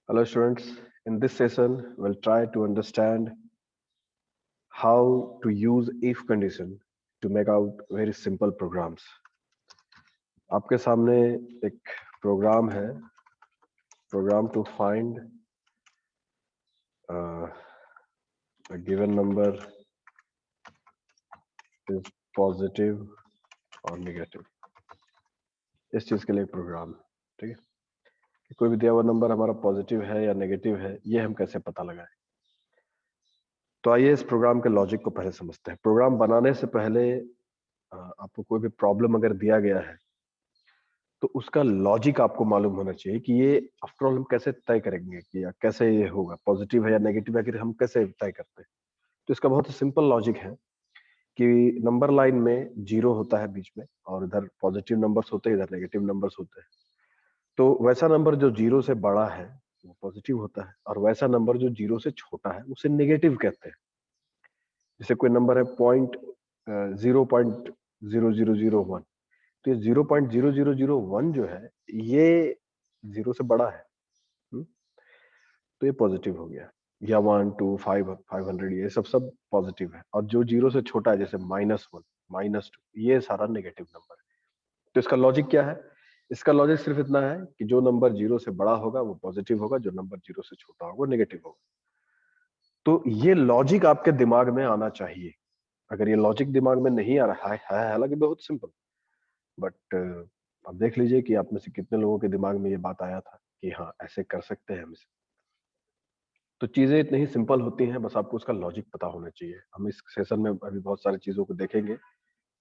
Hello students, in this session we'll try to understand how to use if condition to make out very simple programs. आपके सामने एक programme है, program to find a given number is positive or negative. इस चीज के लिए programme है, ठीक है? कि कोई भी दिया हुआ नंबर हमारा पॉजिटिव है या नेगेटिव है, ये हम कैसे पता लगाएं? तो आइए इस प्रोग्राम के लॉजिक को पहले समझते हैं। प्रोग्राम बनाने से पहले आपको कोई भी प्रॉब्लम अगर दिया गया है तो उसका लॉजिक आपको मालूम होना चाहिए कि ये आफ्टर ऑल हम कैसे तय करेंगे कि या कैसे ये होगा, पॉजिटिव है या नेगेटिव है, कि हम कैसे तय करते हैं। तो इसका बहुत ही सिंपल लॉजिक है कि नंबर लाइन में जीरो होता है बीच में और इधर पॉजिटिव नंबर्स होते हैं, इधर नेगेटिव नंबर्स होते हैं। तो वैसा नंबर जो जीरो से बड़ा है वो पॉजिटिव होता है और वैसा नंबर जो जीरो से छोटा है उसे नेगेटिव कहते हैं। जैसे कोई नंबर है 0.00001, तो ये 0.0001 जो है ये जीरो से बड़ा है। हम्म? तो ये पॉजिटिव हो गया, या 1 2 5 500 ये सब पॉजिटिव है। और जो जीरो से छोटा है जैसे -1 -2 ये सारा नेगेटिव नंबर है। तो इसका लॉजिक क्या है? इसका लॉजिक सिर्फ इतना है कि जो नंबर जीरो से बड़ा होगा वो पॉजिटिव होगा, जो नंबर जीरो से छोटा होगा वो नेगेटिव होगा। तो ये लॉजिक आपके दिमाग में आना चाहिए। अगर ये लॉजिक दिमाग में नहीं आ रहा है हालांकि बहुत सिंपल, बट आप देख लीजिए कि आप में से कितने लोगों के दिमाग में ये बात आया था कि हाँ ऐसे कर सकते हैं हम इसे। तो चीजें इतनी ही सिंपल होती हैं, बस आपको उसका लॉजिक पता होना चाहिए। हम इस सेशन में अभी बहुत सारी चीजों को देखेंगे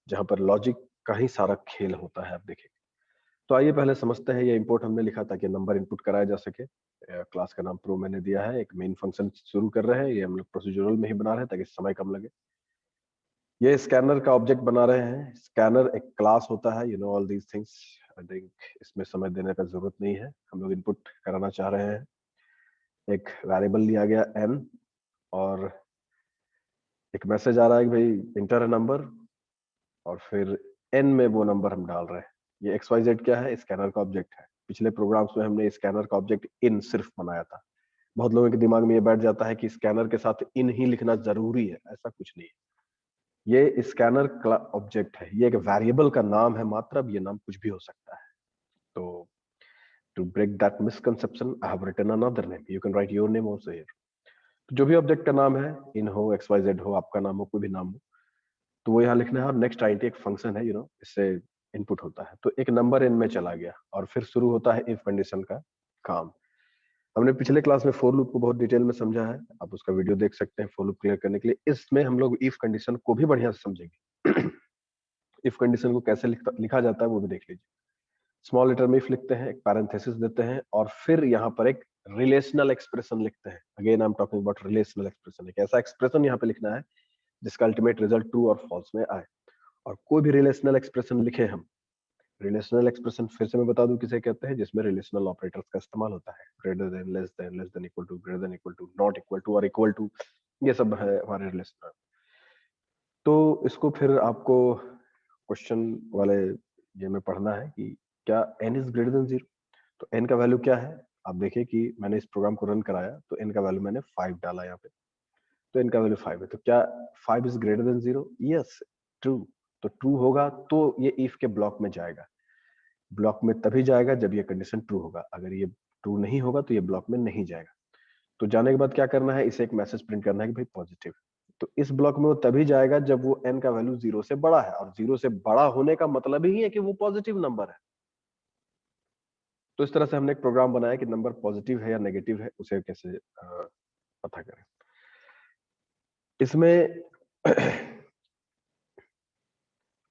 जहां पर लॉजिक का ही सारा खेल होता है, आप देखेंगे। तो आइए पहले समझते हैं। ये इंपोर्ट हमने लिखा ताकि नंबर इनपुट कराया जा सके। क्लास का नाम प्रो मैंने दिया है। एक मेन फंक्शन शुरू कर रहे हैं, ये हम लोग प्रोसीजरल में ही बना रहे हैं ताकि समय कम लगे। ये स्कैनर का ऑब्जेक्ट बना रहे हैं। स्कैनर एक क्लास होता है, you know all these things. I think इसमें समय देने का जरूरत नहीं है। हम लोग इनपुट कराना चाह रहे हैं। एक वेरिएबल लिया गया n और एक मैसेज आ रहा है कि भाई इंटर अ नंबर, और फिर n में वो नंबर हम डाल रहे हैं। ये एक्स वाई जेड क्या है? स्कैनर का ऑब्जेक्ट है। पिछले प्रोग्राम्स में हमने स्कैनर का ऑब्जेक्ट इन सिर्फ बनाया था। बहुत लोगों के दिमाग में ये बैठ जाता है कि स्कैनर के साथ इन ही लिखना जरूरी है। ऐसा कुछ नहीं है। ये स्कैनर का ऑब्जेक्ट है, ये एक वेरिएबल का नाम है मात्र। अब ये नाम कुछ भी हो सकता है। तो to break that misconception I have written another name, you can write your name also here. तो जो भी ऑब्जेक्ट का नाम है, इन हो, एक्स वाई जेड हो, आपका नाम हो, कोई भी नाम हो, तो वो यहाँ लिखना है। और नेक्स्ट आईटी एक फंक्शन है, यू नो, इससे इनपुट होता है। तो एक नंबर इन में चला गया और फिर शुरू होता है इफ कंडीशन का काम। हमने पिछले क्लास में फॉर लूप को बहुत डिटेल में समझा है, आप उसका वीडियो देख सकते हैं फॉर लूप क्लियर करने के लिए। इसमें हम लोग इफ कंडीशन को भी बढ़िया से समझेंगे। इफ कंडीशन को कैसे लिखा जाता है वो भी देख लीजिए। स्मॉल लेटर में इफ लिखते हैं, एक पैरेंथेसिस देते हैं और फिर यहाँ पर एक रिलेशनल एक्सप्रेशन लिखते हैं। Again I am talking about relational expression. एक ऐसा एक्सप्रेशन यहाँ पे लिखना है जिसका अल्टीमेट रिजल्ट ट्रू और फॉल्स में आए। और कोई भी रिलेशनल एक्सप्रेशन लिखे हम, रिलेशनल एक्सप्रेशन फिर से मैं बता दूं किसे कहते हैं, जिसमें रिलेशनल ऑपरेटर्स का इस्तेमाल होता है। Greater than, less than equal to, greater than equal to, not equal to और इक्वल टू, ये सब है हमारे रिलेशनल। तो इसको फिर आपको क्वेश्चन वाले ये में पढ़ना है कि क्या n इज ग्रेटर देन 0। तो n का वैल्यू क्या है? आप देखिए कि मैंने इस प्रोग्राम को रन कराया तो n का वैल्यू मैंने 5 डाला यहाँ पे। तो n का वैल्यू 5 है। तो क्या 5 is greater than 0? Yes, true. तो ट्रू होगा तो ये इफ के ब्लॉक में जाएगा। ब्लॉक में तभी जाएगा जब ये कंडीशन ट्रू होगा। अगर ये ट्रू नहीं होगा तो ये ब्लॉक में नहीं जाएगा। तो जाने के बाद क्या करना है? इसे एक मैसेज प्रिंट करना है कि भाई पॉजिटिव। तो इस ब्लॉक में वो तभी जाएगा जब वो n का वैल्यू 0 से बड़ा है, और 0 से बड़ा होने का मतलब ही है कि वो पॉजिटिव नंबर है। तो इस तरह से हमने एक प्रोग्राम बनाया कि नंबर पॉजिटिव है या नेगेटिव है उसे कैसे पता करें। इसमें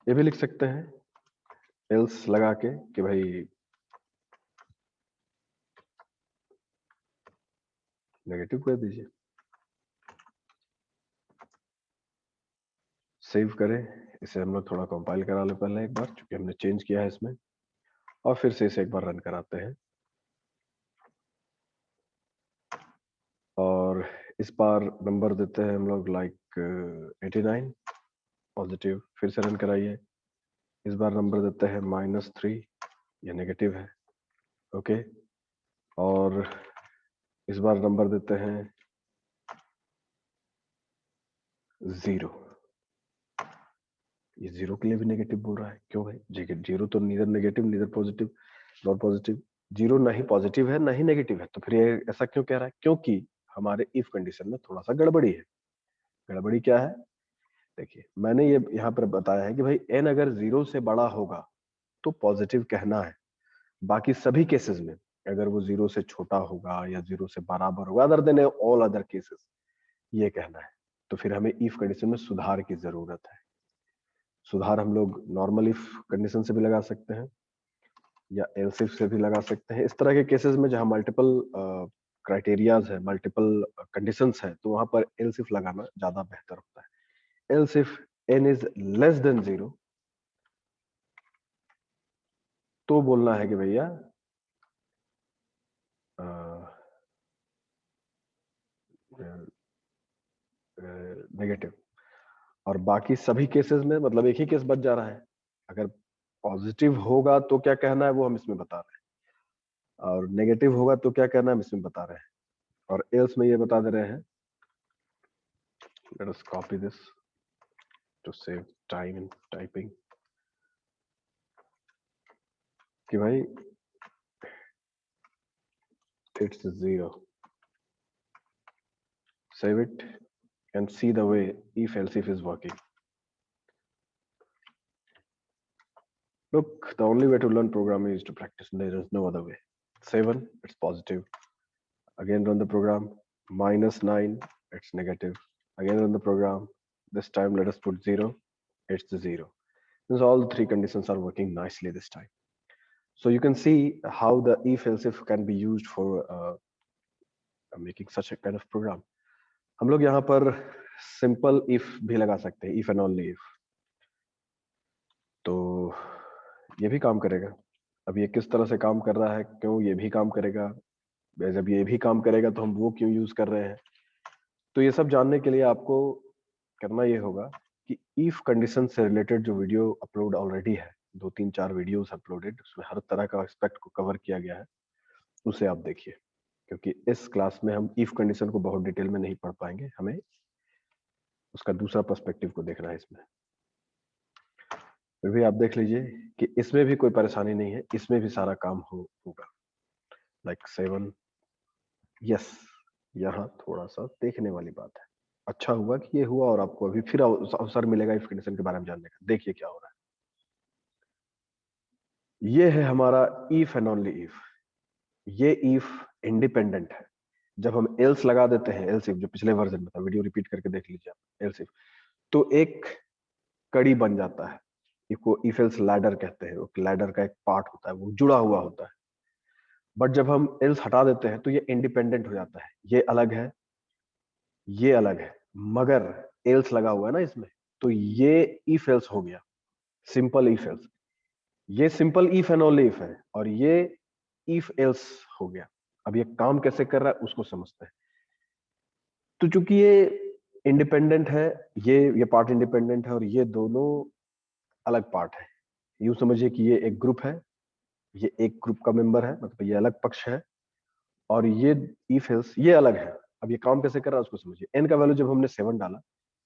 ये भी लिख सकते हैं एल्स लगा के कि भाई नेगेटिव कर दीजिए। सेव करें, इसे हम लोग थोड़ा कंपाइल करा ले पहले एक बार, क्योंकि हमने चेंज किया है इसमें। और फिर से इसे एक बार रन कराते हैं। और इस बार नंबर देते हैं हम लोग लाइक 89 पॉजिटिव। फिर से रन कराइए। इस बार नंबर देते हैं -3, ये नेगेटिव है। ओके। और इस बार नंबर देते हैं 0। ये 0 के लिए भी नेगेटिव बोल रहा है, क्यों भाई? जीरो तो neither negative neither positive not positive, 0 ना ही पॉजिटिव है ना ही नेगेटिव है, तो फिर ये ऐसा क्यों कह रहा है? क्योंकि हमारे इफ कंडीशन में थोड़ा सा गड़बड़ी है। गड़बड़ी क्या है? देखिए, मैंने ये यहाँ पर बताया है कि भाई n अगर 0 से बड़ा होगा तो पॉजिटिव कहना है, बाकी सभी केसेस में अगर वो 0 से छोटा होगा या 0 से बराबर होगा, other than all other cases, ये कहना है। तो फिर हमें इफ कंडीशन में सुधार की जरूरत है। सुधार हम लोग नॉर्मल इफ कंडीशन से भी लगा सकते हैं या एल्स इफ से भी लगा सकते हैं। इस तरह के केसेस में जहां मल्टीपल क्राइटेरियाज है, मल्टीपल कंडीशंस है, तो वहां पर एल्स इफ लगाना ज्यादा बेहतर होता है। Else if n is less than 0, तो बोलना है कि भैया नेगेटिव। और बाकी सभी केसेस में मतलब एक ही केस बच जा रहा है, अगर पॉजिटिव होगा तो क्या कहना है वो हम इसमें बता रहे हैं, और नेगेटिव होगा तो क्या कहना है हम इसमें बता रहे हैं, और एल्स में ये बता दे रहे हैं। Let us copy this to save time in typing कि भाई it's 0, save it and see the way if else if is working. Look, the only way to learn programming is to practice. There is no other way. 7, it's positive. Again run the program. -9, it's negative. Again run the program. This time let us put 0, it's 0. Because all the three conditions are working nicely this time. So you can see how the if else if can be used for making such a kind of program. हम लोग यहाँ पर simple if भी लगा सकते हैं, if and only if, तो ये भी काम करेगा। अब ये किस तरह से काम कर रहा है, क्यों ये भी काम करेगा, जब ये भी काम करेगा तो हम वो क्यों यूज कर रहे हैं, तो ये सब जानने के लिए आपको करना ये होगा कि इफ कंडीशन से रिलेटेड जो वीडियो अपलोड ऑलरेडी है, 2-3-4 वीडियोस अपलोडेड, उसमें हर तरह का एस्पेक्ट को कवर किया गया है, उसे आप देखिए। क्योंकि इस क्लास में हम इफ कंडीशन को बहुत डिटेल में नहीं पढ़ पाएंगे, हमें उसका दूसरा पर्सपेक्टिव को देखना है इसमें। फिर भी आप देख लीजिए कि इसमें भी कोई परेशानी नहीं है, इसमें भी सारा काम होगा। लाइक 7, यस, यहाँ थोड़ा सा देखने वाली बात है। अच्छा हुआ कि ये हुआ, और आपको अभी फिर अवसर मिलेगा इफ कंडीशन के बारे में जानने का। देखिए क्या हो रहा है। ये है हमारा इफ एंड ओनली इफ। ये इफ इंडिपेंडेंट है। जब हम एल्स लगा देते हैं, एल्स इफ जो पिछले वर्जन में था, वीडियो रिपीट करके देख लीजिए आप, एल्स इफ, तो एक कड़ी बन जाता है। इसको इफ एल्स लैडर कहते हैं। लैडर का एक पार्ट होता है, वो जुड़ा हुआ होता है। बट जब हम एल्स हटा देते हैं तो ये इंडिपेंडेंट हो जाता है। ये अलग है, ये अलग है, मगर एल्स लगा हुआ है ना इसमें, तो ये इफ एल्स हो गया, सिंपल इफ एल्स। ये simple if and only if है, और ये इफ एल्स हो गया। अब ये काम कैसे कर रहा है उसको समझते हैं। तो चूंकि ये इंडिपेंडेंट है, ये पार्ट इंडिपेंडेंट है, और ये दोनों अलग पार्ट है। यूं समझिए कि ये एक ग्रुप है, ये एक ग्रुप का मेंबर है, मतलब ये अलग पक्ष है, और ये इफ एल्स ये अलग है। अब ये काम कैसे कर रहा है उसको समझिए। एन का वैल्यू जब हमने 7 डाला,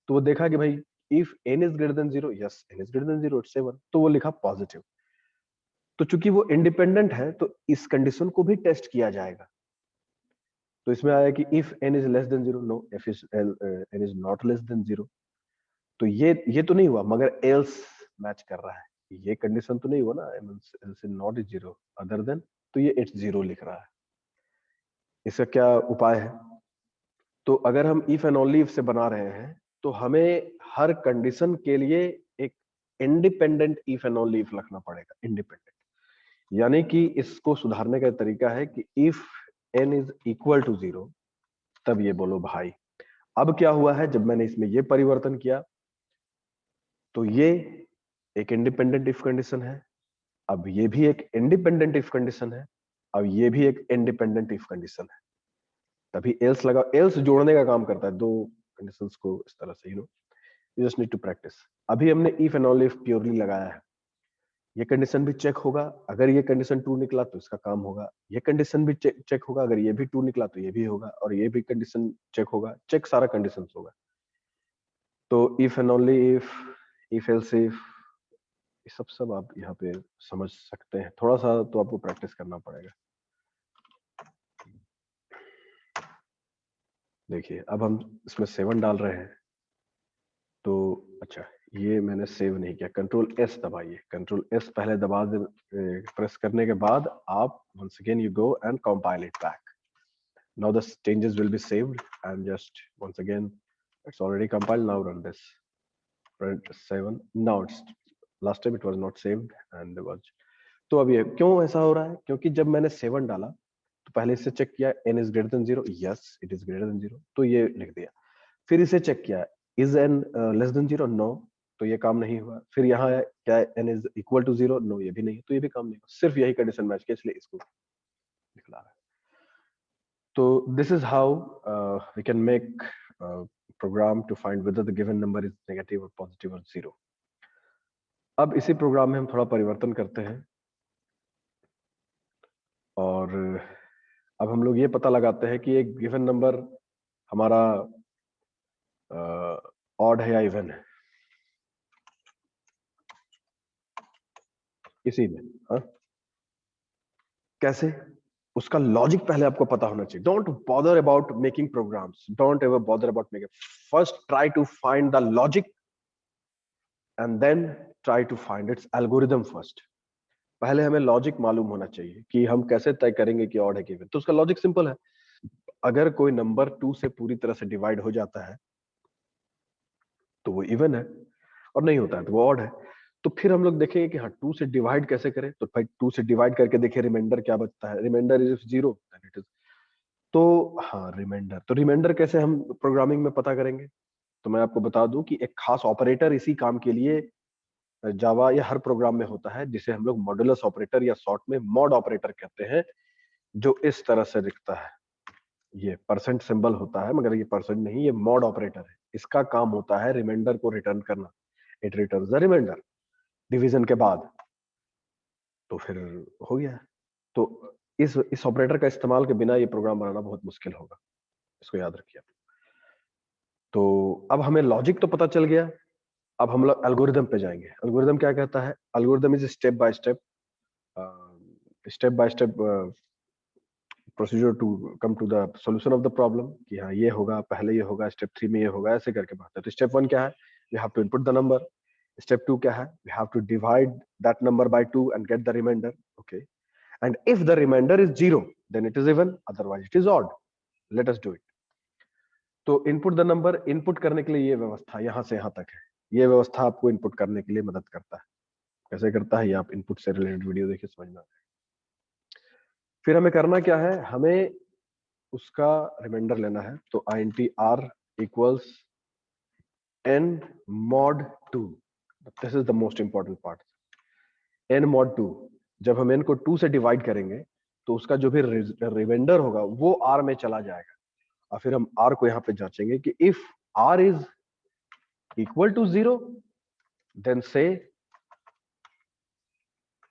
तो वो देखा कि भाई if n is greater than 0, yes n is greater than 0, it's 7, तो वो लिखा पॉजिटिव। तो चूंकि वो इंडिपेंडेंट है, तो इस कंडीशन को भी टेस्ट किया जाएगा। तो इसमें आया कि if n is less than 0, no, if is n is not less than 0। तो ये तो नहीं हुआ, मगर एल्स मैच कर रहा है। ये कंडीशन तो नहीं हुआ ना, else is not is 0 other than, तो ये इट्स 0 लिख रहा है। इसका क्या उपाय है? तो अगर हम इफ एंड ओनली इफ से बना रहे हैं, तो हमें हर कंडीशन के लिए एक independent if and only if लिखना पड़ेगा। इंडिपेंडेंट यानी कि इसको सुधारने का तरीका है कि if n is equal to 0, तब ये बोलो भाई। अब क्या हुआ है, जब मैंने इसमें ये परिवर्तन किया, तो ये एक इंडिपेंडेंट इफ कंडीशन है, अब ये भी एक इंडिपेंडेंट इफ कंडीशन है, अब ये भी एक इंडिपेंडेंट इफ कंडीशन है। तभी एल्स लगा, एल्स जोड़ने का काम करता है दो कंडीशंस को इस तरह से, you just need to practise. अभी हमने if and only if purely लगाया है, ये कंडीशन भी चेक होगा, अगर ये कंडीशन ट्रू निकला तो इसका काम होगा, ये कंडीशन भी चेक होगा, अगर ये भी ट्रू निकला तो ये भी होगा, और ये भी कंडीशन चेक होगा, चेक सारा कंडीशन होगा। तो if and only if else if, ये सब आप यहाँ पे समझ सकते हैं। थोड़ा सा तो आपको प्रैक्टिस करना पड़ेगा। देखिए अब हम इसमें 7 डाल रहे हैं, तो अच्छा ये मैंने सेव नहीं किया, कंट्रोल एस दबाइए, कंट्रोल एस पहले दबा दे, प्रेस करने के बाद आप once again you go and compile it back. Now the changes will be saved and just once again it's already compiled. Now run this, print 7. Now it's, last time it was not saved and there was, तो अब ये क्यों ऐसा हो रहा है, क्योंकि जब मैंने 7 डाला तो पहले इससे चेक किया n is greater than 0, yes it is greater than 0, तो ये लिख दिया। फिर इसे चेक किया is n less than 0, no, तो ये काम नहीं हुआ। फिर यहाँ क्या n is equal to 0, no, ये भी नहीं, तो ये भी काम नहीं हुआ। सिर्फ यही कंडीशन मैच किया, इसलिए इसको दिखला रहा है। तो this is how we can make program to find whether the given number is negative or positive or 0. अब इसी प्रोग्राम में हम थोड़ा परिवर्तन करते हैं और अब हम लोग ये पता लगाते हैं कि एक गिवन नंबर हमारा ऑड है या इवन है, इसी में। हाँ, कैसे, उसका लॉजिक पहले आपको पता होना चाहिए। Don't bother about making programs, don't ever bother about making, first try to find the logic and then try to find its algorithm first. पहले हमें लॉजिक मालूम होना चाहिए कि हम कैसे तय करेंगे कि ऑड है कि इवन। तो उसका लॉजिक सिंपल है, अगर कोई नंबर 2 से पूरी तरह से डिवाइड हो जाता है तो वो इवन है, और नहीं होता है तो वो ऑड है। तो फिर हम लोग देखेंगे कि हाँ 2 से डिवाइड कैसे करें, तो भाई 2 से डिवाइड करके देखिए रिमाइंडर क्या बचता है, reminder is 0 then it is, तो हाँ रिमाइंडर, तो रिमाइंडर कैसे हम प्रोग्रामिंग में पता करेंगे, तो मैं आपको बता दूं कि एक खास ऑपरेटर इसी काम के लिए जावा या हर प्रोग्राम में होता है, जिसे हम लोग मॉडुलस ऑपरेटर या शॉर्ट में मॉड ऑपरेटर कहते हैं, जो इस तरह से दिखता है। ये परसेंट सिंबल होता है मगर ये परसेंट नहीं, ये मॉड ऑपरेटर है। इसका काम होता है रिमाइंडर को रिटर्न करना, it returns the reminder division के बाद। तो फिर हो गया। तो इस ऑपरेटर का इस्तेमाल के बिना ये प्रोग्राम बनाना बहुत मुश्किल होगा, इसको याद रखिए। तो अब हमें लॉजिक तो पता चल गया, अब हम लोग एल्गोरिदम पे जाएंगे। एल्गोरिदम क्या कहता है, algorithm is step by step procedure to come to the solution of the problem, कि हाँ ये होगा, पहले ये होगा, स्टेप 3 में ये होगा, ऐसे करके बढ़ता है। तो स्टेप 1 क्या है, we have to input the number. Step 2 क्या है, we have to divide that number by 2 and get the reminder, okay, and if the reminder is 0 then it is even, otherwise it is odd. Let us do it. तो input the number, input करने के लिए ये व्यवस्था यहाँ से यहाँ तक है, ये व्यवस्था आपको इनपुट करने के लिए मदद करता है। कैसे करता है ये आप इनपुट से रिलेटेड वीडियो देखिए, समझ में। फिर हमें करना क्या है, हमें उसका रिमाइंडर लेना है। तो int r equals n mod 2, this is the most important part, n mod 2। जब हम n को 2 से डिवाइड करेंगे तो उसका जो भी रिमाइंडर होगा वो r में चला जाएगा, और फिर हम r को यहाँ पे जांचेंगे कि if r is equal to 0 then say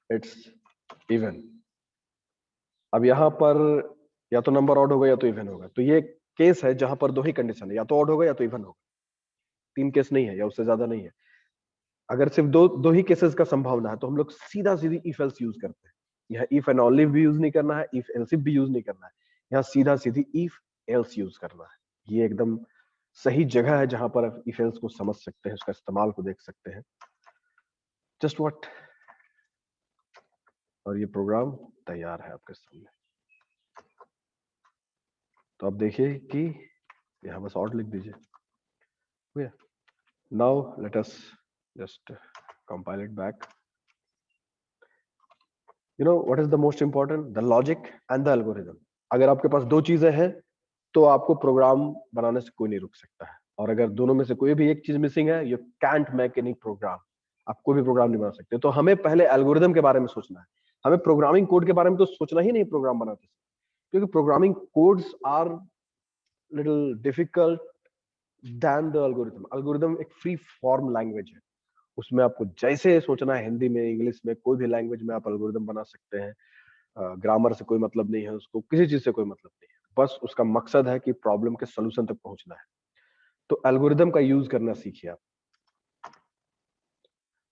it's even. अब यहाँ पर या तो नंबर ऑड होगा या तो इवन होगा, तो ये केस है जहां पर दो ही कंडीशन है, या तो ऑड होगा या तो इवन होगा, 3 केस नहीं है या उससे ज्यादा नहीं है। अगर सिर्फ दो ही केसेस का संभावना है तो हम लोग सीधा सीधी इफ एल्स यूज करते हैं। यहाँ इफ एंड ओनली भी यूज नहीं करना है, इफ एल्स इफ भी यूज नहीं करना है, यहाँ सीधा सीधी इफ एल्स यूज करना है। ये एकदम सही जगह है जहां पर आप इफ एल्स को समझ सकते हैं, उसका इस्तेमाल को देख सकते हैं। जस्ट व्हाट, और ये प्रोग्राम तैयार है आपके सामने। तो आप देखिए कि यहाँ बस ऑड लिख दीजिए। Now let us just compile it back. You know what is the most important, the logic and the algorithm. अगर आपके पास दो चीजें हैं तो आपको प्रोग्राम बनाने से कोई नहीं रुक सकता है, और अगर दोनों में से कोई भी एक चीज मिसिंग है, you can't make any program, आप कोई भी प्रोग्राम नहीं बना सकते। तो हमें पहले एल्गोरिदम के बारे में सोचना है, हमें प्रोग्रामिंग कोड के बारे में तो सोचना ही नहीं प्रोग्राम बनाते, क्योंकि programming codes are little difficult than the algorithm. Algorithm एक फ्री फॉर्म लैंग्वेज है, उसमें आपको जैसे सोचना है, हिंदी में, इंग्लिश में, कोई भी लैंग्वेज में आप एल्गोरिदम बना सकते हैं। ग्रामर से कोई मतलब नहीं है उसको, किसी चीज से कोई मतलब नहीं है, बस उसका मकसद है कि प्रॉब्लम के सोल्यूशन तक पहुंचना है। तो एल्गोरिदम का यूज करना सीखिए आप।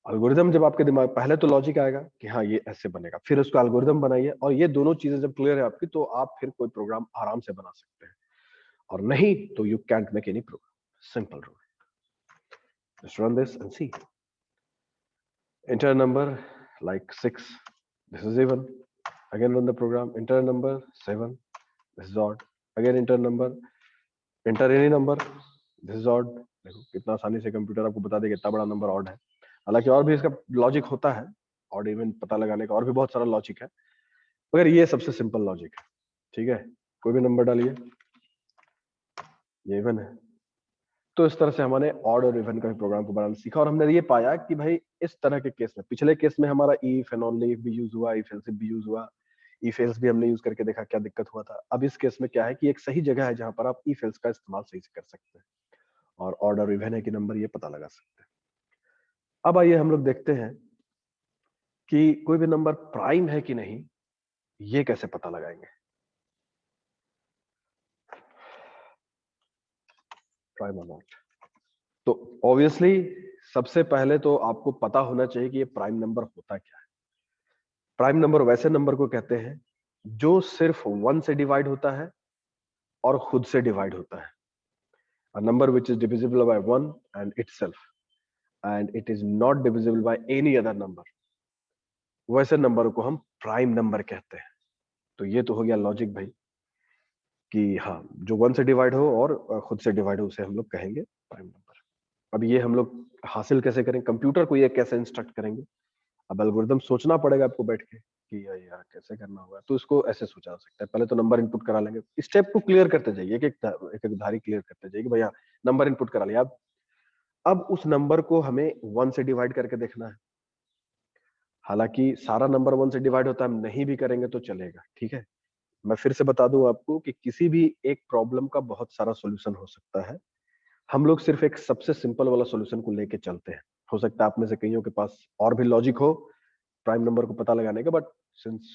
एल्गोरिदम जब आपके दिमाग, पहले तो लॉजिक आएगा कि हाँ ये ऐसे बनेगा, फिर उसको एल्गोरिदम बनाइए, और ये दोनों चीजें जब क्लियर है आपकी, तो आप फिर कोई प्रोग्राम आराम से बना सकते हैं, और नहीं तो you can't make any program. Simple rule. Just run this and see. enter a number like 6, this is even. Again run the program, enter a number 7, this is odd. Again enter a number, enter any number, this is odd. देखो कितना आसानी से computer आपको बता देगा कितना बड़ा number odd है। हालांकि और भी इसका लॉजिक होता है, ऑड इवन पता लगाने का और भी बहुत सारा लॉजिक है, मगर ये सबसे सिंपल लॉजिक है। ठीक है, कोई भी नंबर डालिए, ये इवन है। तो इस तरह से हमने ऑड और इवन का भी प्रोग्राम को बनाना सीखा, और हमने ये पाया कि भाई इस तरह के केस में, पिछले केस में हमारा इफ एंड ओनली इफ भी यूज हुआ, इफ एल्स भी यूज हुआ, इफ एल्स भी हमने यूज करके देखा क्या दिक्कत हुआ था। अब इस केस में क्या है कि एक सही जगह है जहां पर आप इफ एल्स का इस्तेमाल सही से कर सकते हैं, और ऑड और इवन है कि नंबर, ये पता लगा सकते हैं। अब आइए हम लोग देखते हैं कि कोई भी नंबर प्राइम है कि नहीं, ये कैसे पता लगाएंगे। प्राइम और नॉट, तो ऑब्वियसली सबसे पहले तो आपको पता होना चाहिए कि ये प्राइम नंबर होता क्या है। प्राइम नंबर वैसे नंबर को कहते हैं जो सिर्फ 1 से डिवाइड होता है और खुद से डिवाइड होता है। A number which is divisible by 1 and itself, and it is not divisible by any other number, वैसे नंबर को हम प्राइम नंबर कहते हैं। तो ये तो हो गया लॉजिक भाई, कि हाँ जो 1 से डिवाइड हो और खुद से डिवाइड हो उसे हम लोग कहेंगे प्राइम नंबर। अब ये हम लोग हासिल कैसे करें, कंप्यूटर को ये कैसे इंस्ट्रक्ट करेंगे। अब एल्गोरिदम सोचना पड़ेगा आपको बैठ के कि यार कैसे करना होगा। तो इसको ऐसे सोचा जा सकता है, पहले तो नंबर इनपुट करा लेंगे, स्टेप को क्लियर करते जाइए, एक एक धारी क्लियर करते जाइए कि भैया नंबर इनपुट करा लिया। अब उस नंबर को हमें 1 से डिवाइड करके देखना है। हालांकि सारा नंबर 1 से डिवाइड होता है, हम नहीं भी करेंगे तो चलेगा, ठीक है। मैं फिर से बता दूं आपको कि किसी भी एक प्रॉब्लम का बहुत सारा सॉल्यूशन हो सकता है, हम लोग सिर्फ एक सबसे सिंपल वाला सॉल्यूशन को लेके चलते हैं। हो सकता है आप में से कईयों के पास और भी लॉजिक हो प्राइम नंबर को पता लगाने का, but since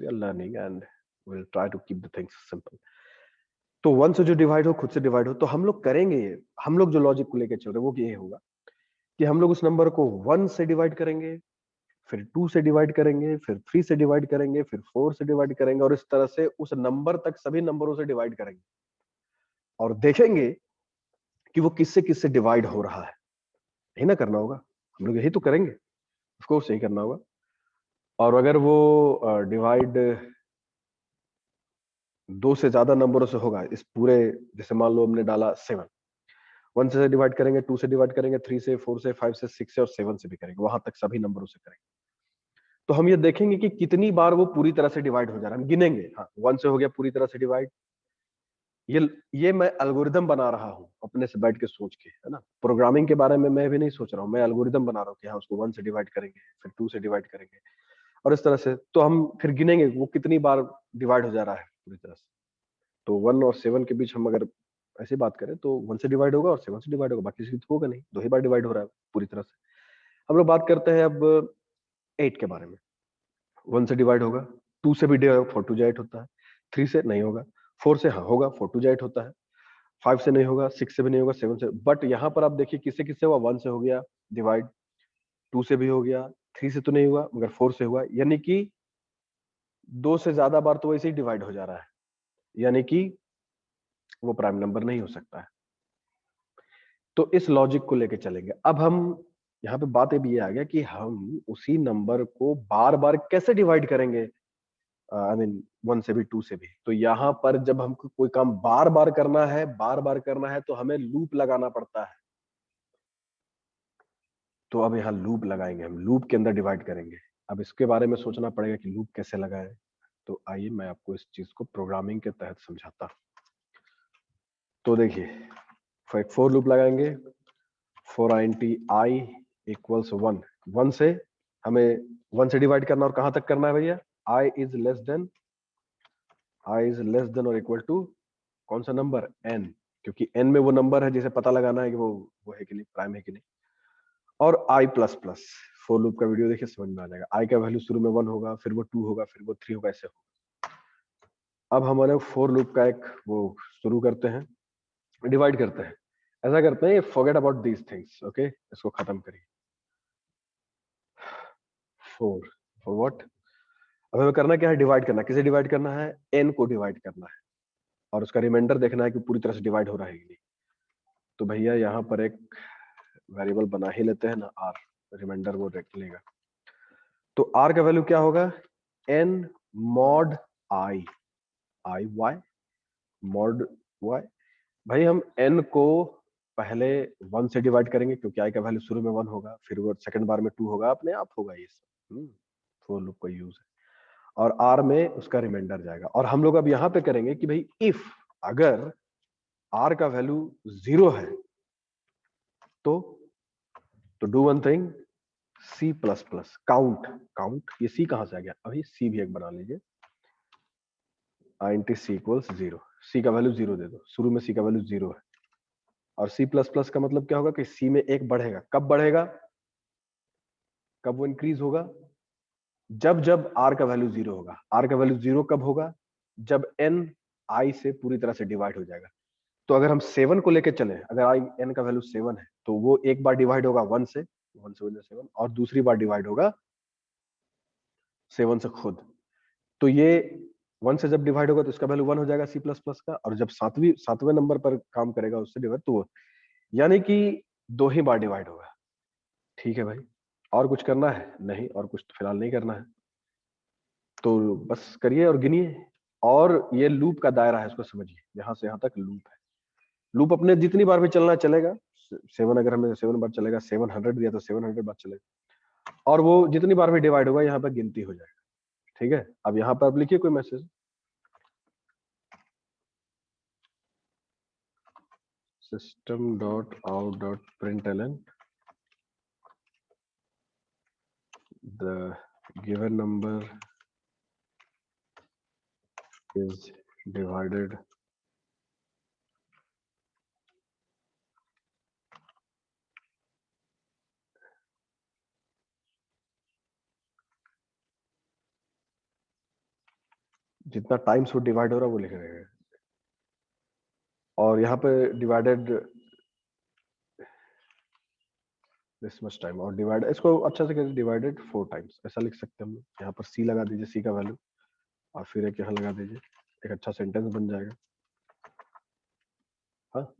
we are learning and will try to keep the things simple. तो 1 से जो डिवाइड हो, खुद से डिवाइड हो, तो हम लोग करेंगे ये, हम लोग जो लॉजिक को लेके चल रहे हैं वो ये होगा कि हम लोग उस नंबर को 1 से डिवाइड करेंगे, फिर 2 से डिवाइड करेंगे, फिर 3 से डिवाइड करेंगे, फिर 4 से डिवाइड करेंगे, और इस तरह से उस नंबर तक सभी नंबरों से डिवाइड करेंगे, और देखेंगे कि वो किससे किससे डिवाइड हो रहा है। यही ना करना होगा, हम लोग यही तो करेंगे, ऑफ कोर्स यही करना होगा। और अगर वो डिवाइड 2 से ज्यादा नंबरों से होगा इस पूरे, जैसे मान लो हमने डाला 7, 1 से डिवाइड करेंगे, 2 से डिवाइड करेंगे, 3 से, 4 से, 5 से, 6 से और 7 से भी करेंगे, वहां तक सभी नंबरों से करेंगे। तो हम ये देखेंगे कि कितनी बार वो पूरी तरह से डिवाइड हो जा रहा है, हम गिनेंगे। हाँ 1 से हो गया पूरी तरह से डिवाइड। ये मैं एल्गोरिदम बना रहा हूँ अपने से बैठ के सोच के, है ना। प्रोग्रामिंग के बारे में मैं भी नहीं सोच रहा हूँ, मैं एल्गोरिदम बना रहा हूँ कि हाँ उसको 1 से डिवाइड करेंगे, फिर 2 से डिवाइड करेंगे, और इस तरह से। तो हम फिर गिनेंगे वो कितनी बार डिवाइड हो जा रहा है पूरी तरह से। तो 1 और 7 के बीच हम अगर ऐसी बात करें तो 1 से डिवाइड होगा और 7 से डिवाइड होगा, बाकी से तो होगा नहीं, 2 ही बार डिवाइड हो रहा है पूरी तरह से। हम लोग बात करते हैं अब 8 के बारे में। 1 से डिवाइड होगा, 2 से भी डिवाइड, 4 टू 8 होता है, 3 से नहीं होगा, 4 से हाँ होगा, 4 टू 8 होता है, 5 से नहीं होगा, 6 से भी नहीं होगा, 7 से। बट यहाँ पर आप देखिए किससे किससे हुआ, 1 से हो गया डिवाइड, 2 से भी हो गया, 3 से तो नहीं हुआ मगर 4 से हुआ, यानी कि 2 से ज्यादा बार तो वैसे ही डिवाइड हो जा रहा है, यानी कि वो प्राइम नंबर नहीं हो सकता है। तो इस लॉजिक को लेके चलेंगे। अब हम यहाँ पे बात ये आ गया कि हम उसी नंबर को बार बार कैसे डिवाइड करेंगे, आई मीन 1 से भी 2 से भी। तो यहाँ पर जब हमको कोई काम बार बार करना है, बार बार करना है, तो हमें लूप लगाना पड़ता है। तो अब यहाँ लूप लगाएंगे, हम लूप के अंदर डिवाइड करेंगे। अब इसके बारे में सोचना पड़ेगा कि लूप कैसे लगाएं। तो आइए मैं आपको इस चीज को प्रोग्रामिंग के तहत समझाता हूँ। तो देखिए एक फोर लूप लगाएंगे, फोर i इक्वल्स 1। 1 से हमें 1 से डिवाइड करना, और कहां तक करना है भैया, i इज लेस देन और इक्वल टू कौन सा नंबर, n, क्योंकि n में वो नंबर है जिसे पता लगाना है कि वो है कि नहीं, प्राइम है कि नहीं। और आई प्लस प्लस, फोर लूप का वीडियो देखिए समझ में आ जाएगा। आई का वैल्यू शुरू में 1 होगा, फिर वो 2 होगा, फिर वो 3 होगा, ऐसे होगा। अब हमारे फोर लूप का एक वो शुरू करते हैं, डिवाइड करते हैं। ऐसा करते हैं, forget about these things, okay, इसको खत्म करिए। Four for what? अब हमें करना क्या है, डिवाइड करना। किसे डिवाइड करना है? एन को डिवाइड करना है, और उसका रिमाइंडर देखना है कि पूरी तरह से डिवाइड हो रहा है कि नहीं। तो भैया यहाँ पर एक वेरिएबल बना ही लेते हैं ना, आर, रिमाइंडर वो लेगा। तो आर का वैल्यू क्या होगा? N mod i, i y mod y. भाई हम एन को पहले 1 से डिवाइड करेंगे, क्योंकि आई का वैल्यू शुरू में 1 होगा, फिर वो सेकंड बार में 2 होगा, अपने आप होगा ये सब। फोर लूप का यूज है। और आर में उसका रिमाइंडर जाएगा। और हम लोग अब यहां पे करेंगे कि भाई इफ अगर आर का वैल्यू 0 है तो do one thing, c plus plus count. Count, ये सी कहां से आ गया? अभी सी भी एक बना लीजिए, इंटी सी इक्वल्स 0। सी का वैल्यू 0 दे दो, शुरू में सी का वैल्यू 0 है। और सी प्लस प्लस का मतलब क्या होगा कि सी में एक बढ़ेगा। कब बढ़ेगा? कब वो इंक्रीज होगा? जब जब आर का वैल्यू 0 होगा। आर का वैल्यू 0 कब होगा? जब एन आई से पूरी तरह से डिवाइड हो जाएगा। तो अगर हम 7 को लेके चले, अगर आई एन का वैल्यू 7 है, तो वो एक बार डिवाइड होगा 1 से, 1 से 7, और दूसरी बार डिवाइड होगा 7 से खुद। तो ये 1 से जब डिवाइड होगा तो इसका वैल्यू 1 हो जाएगा सी प्लस प्लस का, और जब सातवें नंबर पर काम करेगा उससे डिवाइड, तो यानी कि 2 ही बार डिवाइड होगा। ठीक है भाई, और कुछ करना है? नहीं, और कुछ तो फिलहाल नहीं करना है। तो बस करिए और गिनिए। और ये लूप का दायरा है, इसको समझिए, यहां से यहां तक लूप है। लूप अपने जितनी बार भी चलना चलेगा। 7, अगर हमें 7 बार चलेगा, 700 दिया तो 700 बार चलेगा। और वो जितनी बार भी डिवाइड होगा, यहाँ पर गिनती हो जाएगा। ठीक है, अब यहाँ पर आप लिखिए कोई message. system.out.println the given number is divided जितना टाइम्स वो डिवाइड हो रहा है वो लिख रहे हैं। और यहाँ पे डिवाइडेड दिस मच टाइम, और डिवाइड, इसको अच्छा से करिए, डिवाइडेड 4 टाइम्स, ऐसा लिख सकते हैं हम लोग। यहाँ पर सी लगा दीजिए, सी का वैल्यू, और फिर एक यहाँ लगा दीजिए, एक अच्छा सेंटेंस बन जाएगा। हाँ,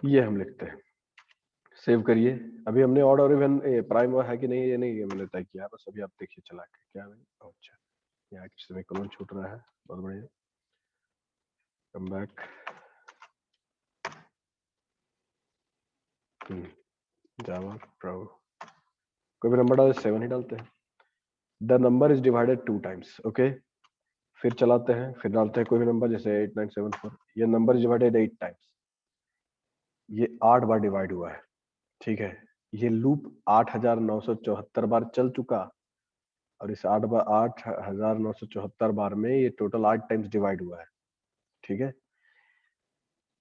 ये हम लिखते हैं। सेव करिए। अभी हमने ऑड और इवन प्राइम है कि नहीं, ये नहीं मैंने तय किया, बस अभी आप देखिए चला के क्या है। अच्छा, यहाँ किसी में कॉलम छूट रहा है, बहुत बढ़िया। कम बैक, जावा प्रो, कोई भी नंबर डाले, 7 ही डालते हैं। The number is divided 2 times, okay. फिर चलाते हैं, फिर डालते हैं कोई भी नंबर, जैसे 8974। ये नंबर इज डिवाइडेड 8 टाइम्स, ये 8 बार डिवाइड हुआ है। ठीक है, ये लूप 8974 बार चल चुका, और इस 8974 बार में ये टोटल 8 टाइम्स डिवाइड हुआ है। ठीक है,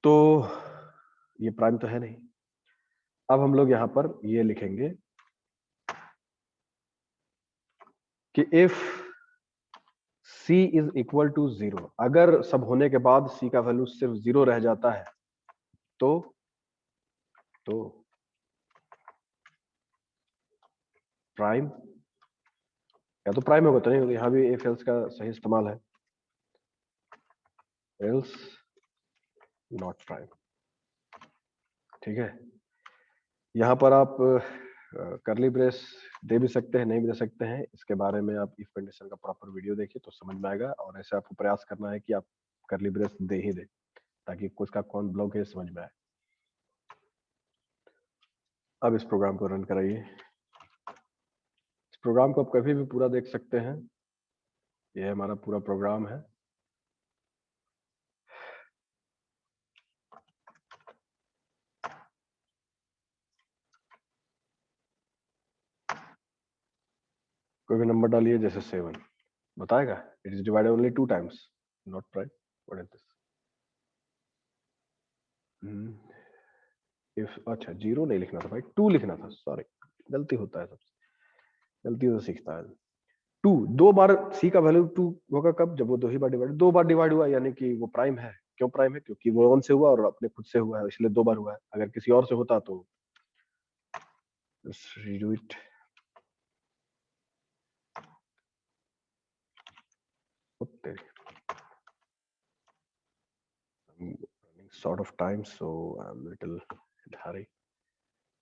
तो ये प्राइम तो है नहीं। अब हम लोग यहाँ पर ये लिखेंगे कि if c is equal to 0, अगर सब होने के बाद c का वैल्यू सिर्फ 0 रह जाता है, तो प्राइम, या तो प्राइम होगा तो नहीं होगा। यहाँ भी इफ एल्स का सही इस्तेमाल है, एल्स नॉट प्राइम। ठीक है, यहाँ पर आप करली ब्रेस दे भी सकते हैं, नहीं भी दे सकते हैं। इसके बारे में आप इफ कंडीशन का प्रॉपर वीडियो देखिए तो समझ में आएगा। और ऐसे आपको प्रयास करना है कि आप करली ब्रेस दे ही दे, ताकि उसका कौन ब्लॉक है समझ में आए। अब इस प्रोग्राम को रन कराइए। इस प्रोग्राम को आप कभी भी पूरा देख सकते हैं, ये हमारा पूरा प्रोग्राम है। कोई भी नंबर डालिए, जैसे 7 बताएगा it is divided only 2 times, not prime. What is this? If, अच्छा 0 नहीं लिखना था भाई, 2 लिखना था, सॉरी, गलती होता है सबसे, गलती तो सीखता है। 2 दो बार सी का वैल्यू 2 होगा कब, जब वो दो ही बार डिवाइड, 2 बार डिवाइड हुआ यानी कि वो प्राइम है। क्यों प्राइम है, क्योंकि वो 1 से हुआ और अपने खुद से हुआ है, इसलिए 2 बार हुआ है। अगर किसी और से होता तो redo it, sort of time, so I'm little in hurry.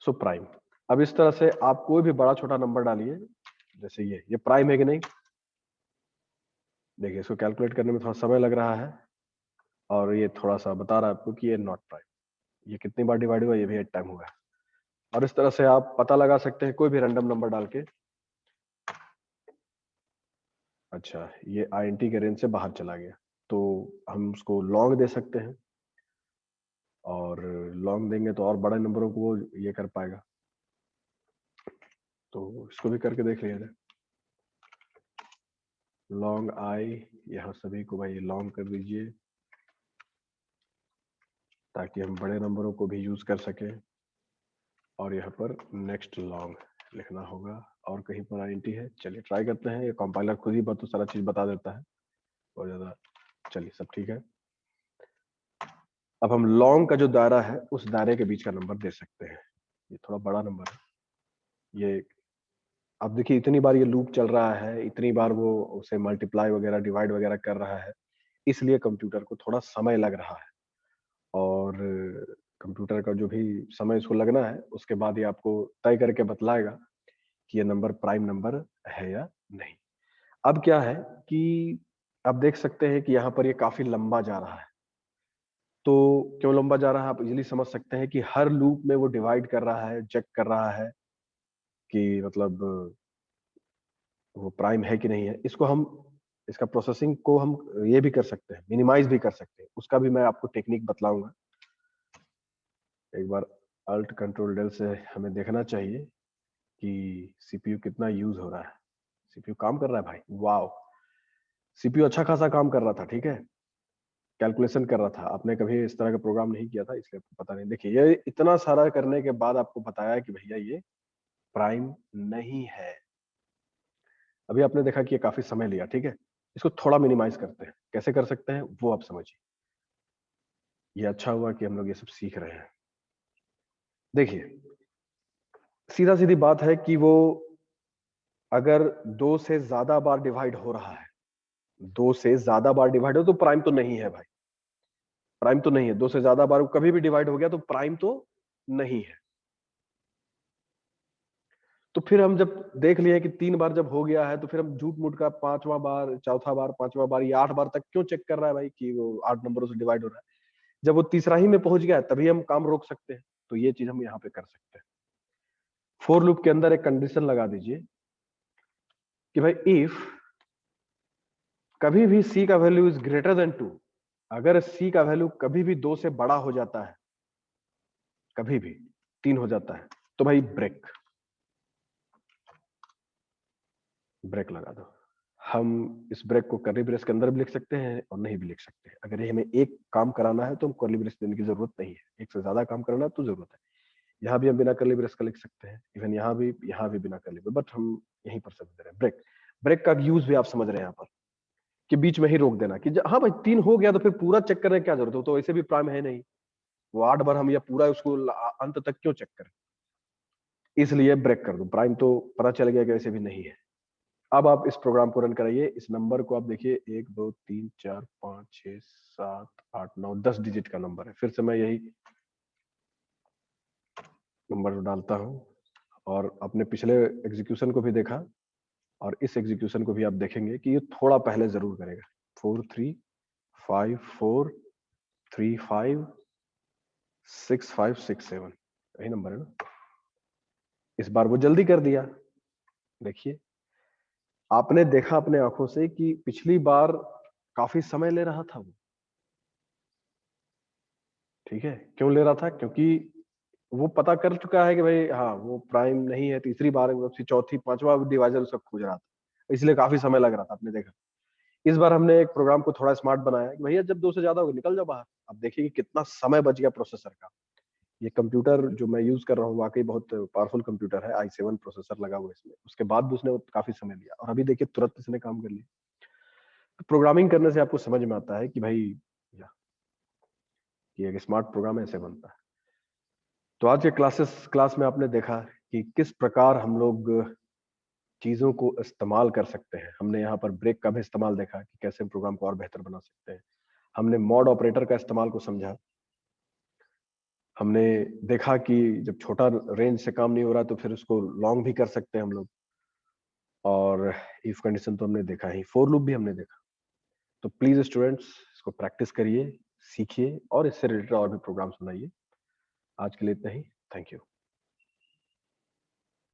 So prime, अब इस तरह से आप कोई भी बड़ा छोटा नंबर डालिए, जैसे ये प्राइम है कि नहीं, देखिए इसको कैलकुलेट करने में थोड़ा समय लग रहा है, और ये थोड़ा सा बता रहा है आपको कि ये नॉट प्राइम। ये कितनी बार डिवाइड हुआ, ये भी 8 टाइम हुआ है। और इस तरह से आप पता लगा सकते हैं कोई भी रैंडम नंबर डाल के। अच्छा, ये INT के रेंज से बाहर चला गया, तो हम उसको लॉन्ग दे सकते हैं, और लॉन्ग देंगे तो और बड़े नंबरों को वो ये कर पाएगा। तो इसको भी करके देख लिया जाए। लॉन्ग आई, यहाँ सभी को भाई लॉन्ग कर दीजिए, ताकि हम बड़े नंबरों को भी यूज कर सकें। और यहाँ पर नेक्स्ट लॉन्ग लिखना होगा, और कहीं पर INT है। चलिए ट्राई करते हैं, ये कंपाइलर खुद ही तो सारा चीज बता देता है बहुत ज्यादा। चलिए सब ठीक है। अब हम लॉन्ग का जो दायरा है, उस दायरे के बीच का नंबर दे सकते हैं। ये थोड़ा बड़ा नंबर है ये। अब देखिए इतनी बार ये लूप चल रहा है, इतनी बार वो उसे मल्टीप्लाई वगैरह डिवाइड वगैरह कर रहा है, इसलिए कंप्यूटर को थोड़ा समय लग रहा है। और कंप्यूटर का जो भी समय इसको लगना है, उसके बाद ये आपको तय करके बतलाएगा कि ये नंबर प्राइम नंबर है या नहीं। अब क्या है कि आप देख सकते हैं कि यहाँ पर ये काफी लंबा जा रहा है। तो क्यों लंबा जा रहा है, आप इजीली समझ सकते हैं कि हर लूप में वो डिवाइड कर रहा है, चेक कर रहा है कि मतलब वो प्राइम है कि नहीं है। इसको हम, इसका प्रोसेसिंग को हम ये भी कर सकते हैं, मिनिमाइज भी कर सकते हैं। उसका भी मैं आपको टेक्निक बतलाऊंगा। एक बार अल्ट कंट्रोल डेल से हमें देखना चाहिए कि CPU कितना यूज हो रहा है। CPU काम कर रहा है भाई, वाओ। CPU अच्छा खासा काम कर रहा था, ठीक है, कैलकुलेशन कर रहा था। आपने कभी इस तरह का प्रोग्राम नहीं किया था, इसलिए आपको पता नहीं। देखिए ये इतना सारा करने के बाद आपको बताया कि भैया ये प्राइम नहीं है। अभी आपने देखा कि ये काफी समय लिया, ठीक है। इसको थोड़ा मिनिमाइज करते हैं, कैसे कर सकते हैं वो आप समझिए। ये अच्छा हुआ कि हम लोग ये सब सीख रहे हैं। देखिए सीधा सीधी बात है कि वो अगर 2 से ज्यादा बार डिवाइड हो रहा है, 2 से ज्यादा बार डिवाइड हो तो प्राइम तो नहीं है भाई, प्राइम तो नहीं है। 2 से ज्यादा बार कभी भी डिवाइड हो गया तो प्राइम तो नहीं है। तो फिर हम जब देख लिए कि 3 बार जब हो गया है, तो फिर हम झूठ मूठ का 5वां बार, चौथा बार, 5वां बार, या 8 बार तक क्यों चेक कर रहा है भाई कि वो 8 नंबरों से डिवाइड हो रहा है। जब वो तीसरा ही में पहुंच गया है, तभी हम काम रोक सकते हैं। तो ये चीज हम यहाँ पे कर सकते हैं। फोर लूप के अंदर एक कंडीशन लगा दीजिए कि भाई इफ कभी भी C का वैल्यू इज ग्रेटर देन 2, अगर C का वैल्यू कभी भी 2 से बड़ा हो जाता है, कभी भी 3 हो जाता है, तो भाई ब्रेक, ब्रेक लगा दो। हम इस ब्रेक को कर्ली ब्रेस के अंदर भी लिख सकते हैं और नहीं भी लिख सकते हैं। अगर ये हमें एक काम कराना है तो हम कर्ली ब्रेस देने की जरूरत नहीं है, एक से ज्यादा काम करना है तो जरूरत है। यहाँ भी हम बिना कर्ली ब्रेस का लिख सकते हैं, इवन यहाँ भी बिना कर्ली ब्रेस, बट हम यहीं पर समझ रहे हैं ब्रेक। ब्रेक का यूज भी आप समझ रहे हैं यहाँ पर, कि बीच में ही रोक देना कि हाँ भाई 3 हो गया तो फिर पूरा चेक करने की क्या जरूरत है, तो वैसे भी प्राइम है नहीं। वो 8 बार हम या पूरा उसको अंत तक क्यों चेक करें, इसलिए ब्रेक कर दो। प्राइम तो पता चल गया कि वैसे भी नहीं है। अब आप इस प्रोग्राम को रन कराइए। इस नंबर को आप देखिए, 1 2 3 4 5 6 7 8 9 10 डिजिट का नंबर है। फिर से मैं यही नंबर डालता हूं, और अपने पिछले एग्जीक्यूशन को भी देखा, और इस एग्जीक्यूशन को भी आप देखेंगे कि ये थोड़ा पहले जरूर करेगा। 4 3 5 4 3 5 6 5 6 7, यही नंबर है ना। इस बार वो जल्दी कर दिया। देखिए आपने देखा अपने आंखों से कि पिछली बार काफी समय ले रहा था वो, ठीक है। क्यों ले रहा था, क्योंकि वो पता कर चुका है कि भाई हाँ वो प्राइम नहीं है। तीसरी बार, चौथी, पांचवा डिवाइजर उसका खोज रहा था, इसलिए काफी समय लग रहा था। आपने देखा इस बार हमने एक प्रोग्राम को थोड़ा स्मार्ट बनाया कि भैया जब 2 से ज्यादा होगा निकल जाओ बाहर। अब देखिए कि कितना समय बच गया प्रोसेसर का। ये कंप्यूटर जो मैं यूज कर रहा हूँ वाकई बहुत पावरफुल कंप्यूटर है, i7 प्रोसेसर लगा हुआ है इसमें। उसके बाद भी उसने काफी समय लिया और अभी देखिए तुरंत इसने काम कर लिया। तो प्रोग्रामिंग करने से आपको समझ में आता है कि भाई या कि एक स्मार्ट प्रोग्राम ऐसे बनता है। तो आज के क्लास में आपने देखा कि किस प्रकार हम लोग चीजों को इस्तेमाल कर सकते हैं। हमने यहाँ पर ब्रेक का भी इस्तेमाल देखा कि कैसे हम प्रोग्राम को और बेहतर बना सकते हैं। हमने मॉड ऑपरेटर का इस्तेमाल को समझा। हमने देखा कि जब छोटा रेंज से काम नहीं हो रहा तो फिर उसको लॉन्ग भी कर सकते हैं हम लोग। और इफ कंडीशन तो हमने देखा ही, फोर लूप भी हमने देखा। तो प्लीज स्टूडेंट्स इसको प्रैक्टिस करिए, सीखिए और इससे रिलेटेड और भी प्रोग्राम्स बनाइए। आज के लिए इतना ही। Thank you.